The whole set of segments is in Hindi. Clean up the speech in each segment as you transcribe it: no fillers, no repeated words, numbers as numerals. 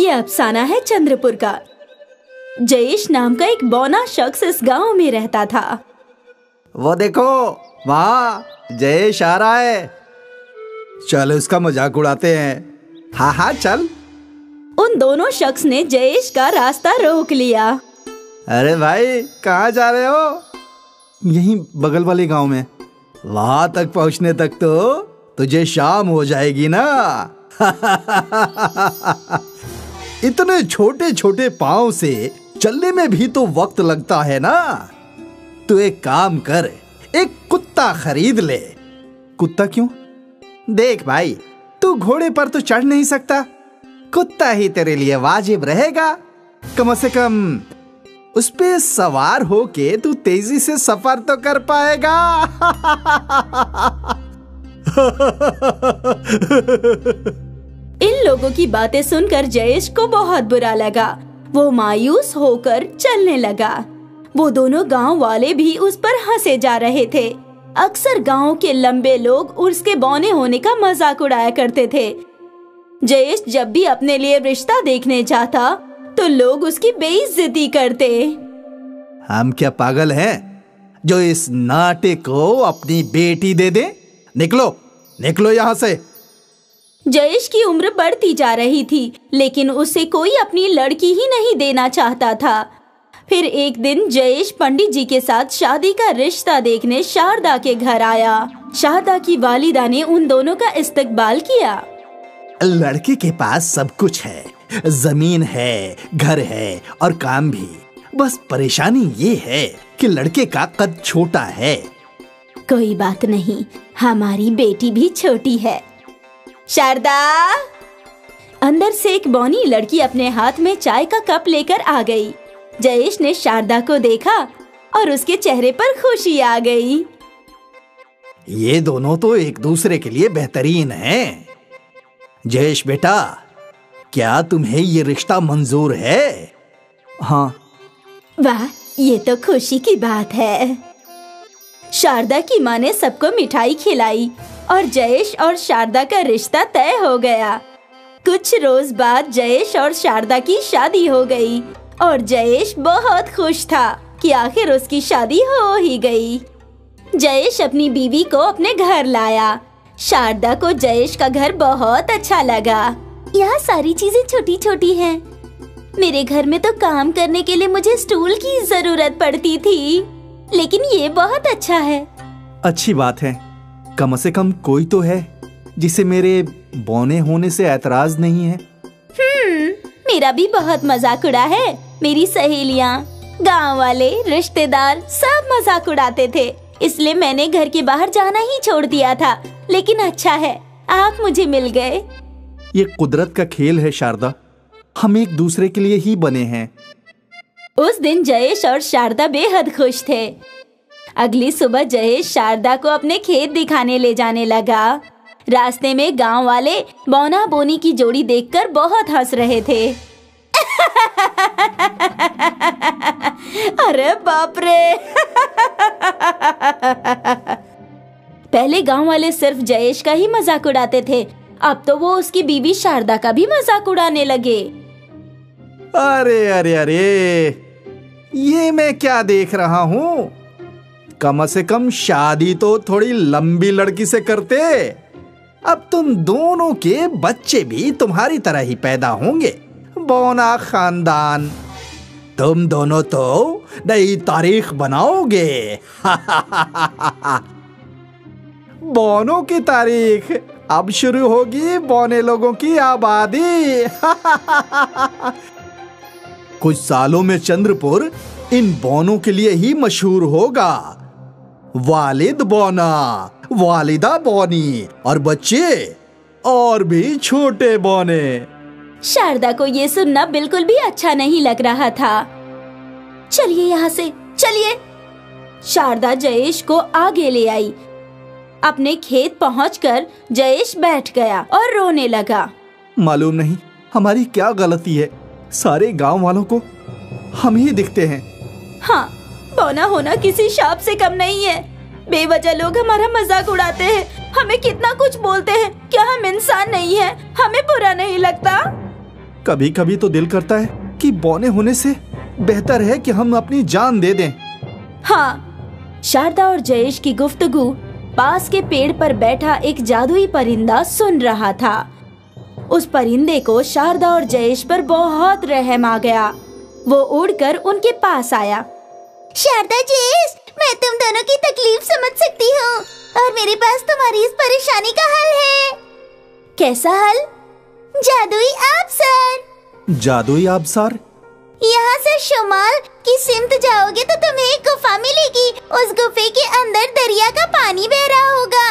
ये अफसाना है चंद्रपुर का। जयेश नाम का एक बौना शख्स इस गांव में रहता था। वो देखो वहाँ जयेश आ रहा है, चल उसका मजाक उड़ाते हैं। हाँ हाँ चल। उन दोनों शख्स ने जयेश का रास्ता रोक लिया। अरे भाई कहाँ जा रहे हो? यहीं बगल वाले गांव में। वहां तक पहुंचने तक तो तुझे शाम हो जाएगी ना। इतने छोटे छोटे पाँव से चलने में भी तो वक्त लगता है ना। तू एक काम कर, एक कुत्ता खरीद ले। कुत्ता क्यों? देख भाई, तू घोड़े पर तो चढ़ नहीं सकता, कुत्ता ही तेरे लिए वाजिब रहेगा। कम से कम उस पे सवार होके तू तेजी से सफर तो कर पाएगा। इन लोगों की बातें सुनकर जयेश को बहुत बुरा लगा। वो मायूस होकर चलने लगा। वो दोनों गांव वाले भी उस पर हंसे जा रहे थे। अक्सर गांव के लंबे लोग उसके बौने होने का मजाक उड़ाया करते थे। जयेश जब भी अपने लिए रिश्ता देखने जाता तो लोग उसकी बेइज्जती करते। हम क्या पागल हैं जो इस नाटे को अपनी बेटी दे दे? निकलो निकलो यहाँ से। जयेश की उम्र बढ़ती जा रही थी, लेकिन उसे कोई अपनी लड़की ही नहीं देना चाहता था। फिर एक दिन जयेश पंडित जी के साथ शादी का रिश्ता देखने शारदा के घर आया। शारदा की वालिदा ने उन दोनों का इस्तकबाल किया। लड़के के पास सब कुछ है, जमीन है, घर है और काम भी। बस परेशानी ये है कि लड़के का कद छोटा है। कोई बात नहीं, हमारी बेटी भी छोटी है। शारदा! अंदर से एक बौनी लड़की अपने हाथ में चाय का कप लेकर आ गई। जयेश ने शारदा को देखा और उसके चेहरे पर खुशी आ गई। ये दोनों तो एक दूसरे के लिए बेहतरीन हैं। जयेश बेटा, क्या तुम्हें ये रिश्ता मंजूर है? हाँ। वाह, ये तो खुशी की बात है। शारदा की माँ ने सबको मिठाई खिलाई और जयेश और शारदा का रिश्ता तय हो गया। कुछ रोज बाद जयेश और शारदा की शादी हो गई और जयेश बहुत खुश था कि आखिर उसकी शादी हो ही गई। जयेश अपनी बीवी को अपने घर लाया। शारदा को जयेश का घर बहुत अच्छा लगा। यहाँ सारी चीजें छोटी छोटी हैं। मेरे घर में तो काम करने के लिए मुझे स्टूल की जरूरत पड़ती थी, लेकिन ये बहुत अच्छा है। अच्छी बात है, कम से कम कोई तो है जिसे मेरे बौने होने से ऐतराज नहीं है। मेरा भी बहुत मजाक उड़ा है। मेरी सहेलियाँ, गांव वाले, रिश्तेदार सब मजाक उड़ाते थे, इसलिए मैंने घर के बाहर जाना ही छोड़ दिया था। लेकिन अच्छा है, आप मुझे मिल गए। ये कुदरत का खेल है शारदा, हम एक दूसरे के लिए ही बने हैं। उस दिन जयेश और शारदा बेहद खुश थे। अगली सुबह जयेश शारदा को अपने खेत दिखाने ले जाने लगा। रास्ते में गांव वाले बौना बोनी की जोड़ी देखकर बहुत हंस रहे थे। अरे बाप रे! पहले गांव वाले सिर्फ जयेश का ही मजाक उड़ाते थे, अब तो वो उसकी बीवी शारदा का भी मजाक उड़ाने लगे। अरे अरे अरे, ये मैं क्या देख रहा हूँ? कम से कम शादी तो थोड़ी लंबी लड़की से करते। अब तुम दोनों के बच्चे भी तुम्हारी तरह ही पैदा होंगे। बौना खानदान, तुम दोनों तो नई तारीख बनाओगे। बौनों की तारीख, अब शुरू होगी बौने लोगों की आबादी। कुछ सालों में चंद्रपुर इन बौनों के लिए ही मशहूर होगा। वालिद बौना, वालिदा बौनी और बच्चे और भी छोटे बौने। शारदा को ये सुनना बिल्कुल भी अच्छा नहीं लग रहा था। चलिए यहाँ से, चलिए। शारदा जयेश को आगे ले आई। अपने खेत पहुंचकर जयेश बैठ गया और रोने लगा। मालूम नहीं हमारी क्या गलती है, सारे गांव वालों को हम ही दिखते हैं। हाँ, बौना होना किसी शाप से कम नहीं है। बेवजह लोग हमारा मजाक उड़ाते हैं, हमें कितना कुछ बोलते हैं। क्या हम इंसान नहीं हैं? हमें बुरा नहीं लगता? कभी कभी तो दिल करता है कि बौने होने से बेहतर है कि हम अपनी जान दे दें। हाँ, शारदा और जयेश की गुफ्तगू पास के पेड़ पर बैठा एक जादुई परिंदा सुन रहा था। उस परिंदे को शारदा और जयेश पर बहुत रहम आ गया। वो उड़कर उनके पास आया। शारदा, जयेश, मैं तुम दोनों की तकलीफ समझ सकती हूँ और मेरे पास तुम्हारी इस परेशानी का हल है। कैसा हल? जादुई आबशार। जादुई आबशार? यहाँ से शुमाल की सिमत जाओगे तो तुम्हें एक गुफा मिलेगी। उस गुफे के अंदर दरिया का पानी बह रहा होगा।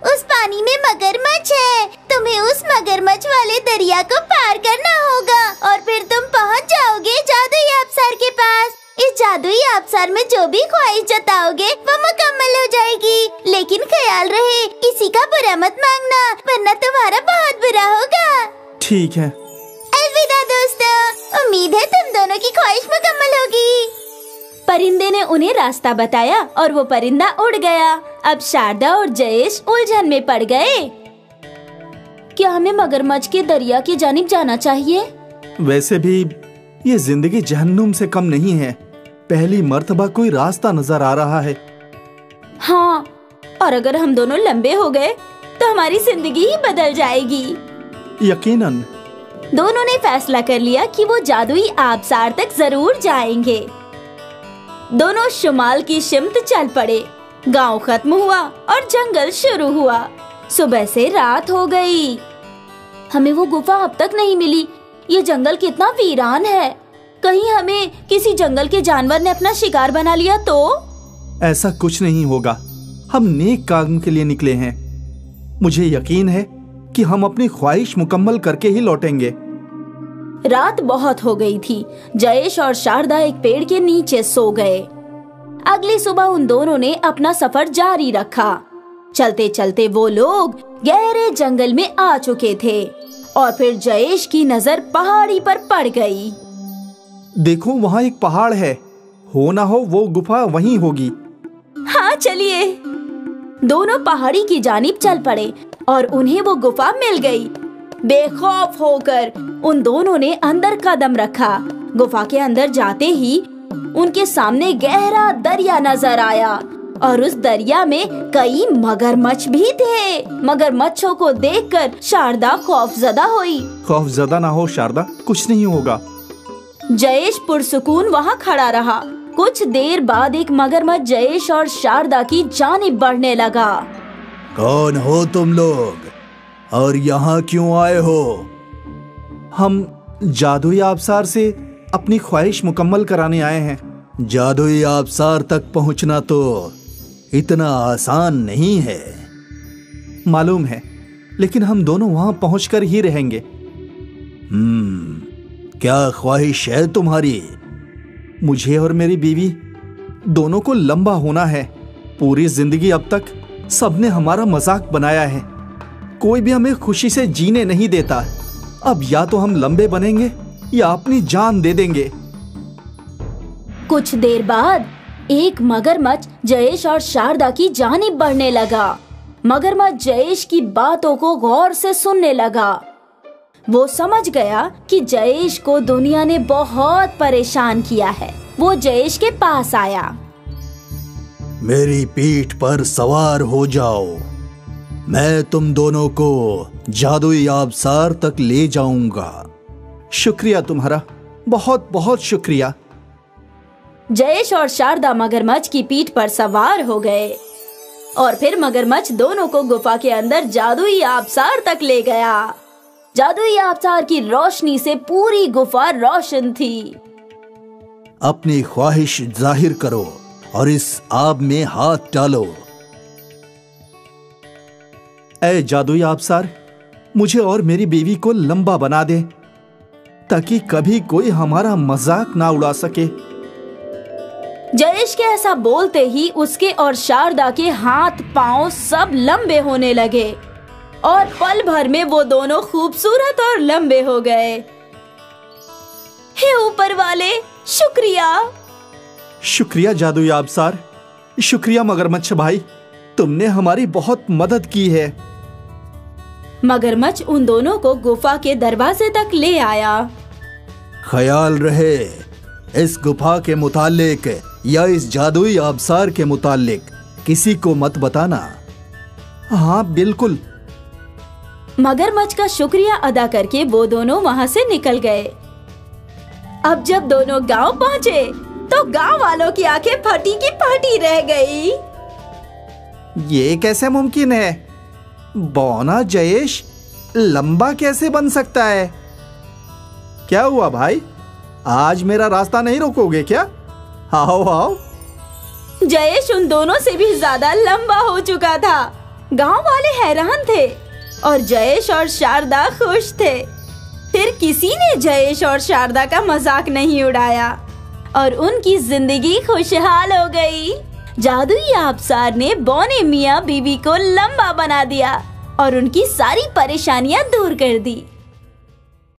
उस पानी में मगरमच्छ है। तुम्हें उस मगरमच्छ वाले दरिया को पार करना होगा और फिर तुम पहुँच जाओगे जादुई आबशार के पास। इस जादुई आबशार में जो भी ख्वाहिश जताओगे वो मुकम्मल हो जाएगी। लेकिन ख्याल रहे, किसी का बुरा मत मांगना वरना तुम्हारा बहुत बुरा होगा। ठीक है। अलविदा दोस्तों, उम्मीद है तुम दोनों की ख्वाहिश मुकम्मल होगी। परिंदे ने उन्हें रास्ता बताया और वो परिंदा उड़ गया। अब शारदा और जयेश उलझन में पड़ गए। क्या हमें मगरमच्छ के दरिया की जानिब जाना चाहिए? वैसे भी ये जिंदगी जहन्नुम से कम नहीं है। पहली मर्तबा कोई रास्ता नजर आ रहा है। हाँ, और अगर हम दोनों लंबे हो गए तो हमारी जिंदगी ही बदल जाएगी। यकीनन। दोनों ने फैसला कर लिया कि वो जादुई आबशार तक जरूर जाएंगे। दोनों शुमाल की शिमत चल पड़े। गांव खत्म हुआ और जंगल शुरू हुआ। सुबह से रात हो गई। हमें वो गुफा अब तक नहीं मिली। ये जंगल कितना वीरान है। कहीं हमें किसी जंगल के जानवर ने अपना शिकार बना लिया तो? ऐसा कुछ नहीं होगा। हम नेक काम के लिए निकले हैं। मुझे यकीन है कि हम अपनी ख्वाहिश मुकम्मल करके ही लौटेंगे। रात बहुत हो गई थी। जयेश और शारदा एक पेड़ के नीचे सो गए। अगली सुबह उन दोनों ने अपना सफर जारी रखा। चलते चलते वो लोग गहरे जंगल में आ चुके थे और फिर जयेश की नजर पहाड़ी पर पड़ गई। देखो, वहाँ एक पहाड़ है। हो ना हो वो गुफा वहीं होगी। हाँ, चलिए। दोनों पहाड़ी की जानिब चल पड़े और उन्हें वो गुफा मिल गई। बेखौफ होकर उन दोनों ने अंदर कदम रखा। गुफा के अंदर जाते ही उनके सामने गहरा दरिया नजर आया और उस दरिया में कई मगरमच्छ भी थे। मगरमच्छों को देखकर शारदा खौफजदा हुई। खौफजदा ना हो शारदा, कुछ नहीं होगा। जयेश पुरसुकून वहाँ खड़ा रहा। कुछ देर बाद एक मगरमच्छ जयेश और शारदा की जानिब बढ़ने लगा। कौन हो तुम लोग और यहाँ क्यों आए हो? हम जादुई आबशार से अपनी ख्वाहिश मुकम्मल कराने आए हैं। जादुई आबशार तक पहुँचना तो इतना आसान नहीं है। मालूम है, लेकिन हम दोनों वहाँ पहुँचकर ही रहेंगे। क्या ख्वाहिश है तुम्हारी? मुझे और मेरी बीवी दोनों को लंबा होना है। पूरी जिंदगी अब तक सबने हमारा मजाक बनाया है। कोई भी हमें खुशी से जीने नहीं देता। अब या तो हम लंबे बनेंगे या अपनी जान दे देंगे। कुछ देर बाद एक मगरमच्छ जयेश और शारदा की जानिब बढ़ने लगा। मगरमच्छ जयेश की बातों को गौर से सुनने लगा। वो समझ गया कि जयेश को दुनिया ने बहुत परेशान किया है। वो जयेश के पास आया। मेरी पीठ पर सवार हो जाओ। मैं तुम दोनों को जादुई आबशार तक ले जाऊंगा। शुक्रिया तुम्हारा, बहुत बहुत शुक्रिया। जयेश और शारदा मगरमच्छ की पीठ पर सवार हो गए और फिर मगरमच्छ दोनों को गुफा के अंदर जादुई आबशार तक ले गया। जादुई आबशार की रोशनी से पूरी गुफा रोशन थी। अपनी ख्वाहिश जाहिर करो और इस आब में हाथ डालो। ऐ जादुई आबशार, मुझे और मेरी बीवी को लंबा बना दे ताकि कभी कोई हमारा मजाक ना उड़ा सके। जयेश के ऐसा बोलते ही उसके और शारदा के हाथ पांव सब लंबे होने लगे और पल भर में वो दोनों खूबसूरत और लंबे हो गए। हे ऊपर वाले, शुक्रिया। शुक्रिया जादुई आबशार। शुक्रिया मगरमच्छ भाई, तुमने हमारी बहुत मदद की है। मगरमच्छ उन दोनों को गुफा के दरवाजे तक ले आया। ख्याल रहे, इस गुफा के मुतालिक या इस जादुई आबसार के मुतालिक किसी को मत बताना। हाँ बिल्कुल। मगरमच्छ का शुक्रिया अदा करके वो दोनों वहाँ से निकल गए। अब जब दोनों गांव पहुँचे तो गांव वालों की आंखें फटी की फटी रह गई। ये कैसे मुमकिन है? बौना जयेश लंबा कैसे बन सकता है? क्या हुआ भाई, आज मेरा रास्ता नहीं रोकोगे क्या? आओ आओ। जयेश उन दोनों से भी ज्यादा लंबा हो चुका था। गांव वाले हैरान थे और जयेश और शारदा खुश थे। फिर किसी ने जयेश और शारदा का मजाक नहीं उड़ाया और उनकी जिंदगी खुशहाल हो गई। जादुई आबसार ने बौने मियाँ बीवी को लंबा बना दिया और उनकी सारी परेशानियां दूर कर दी।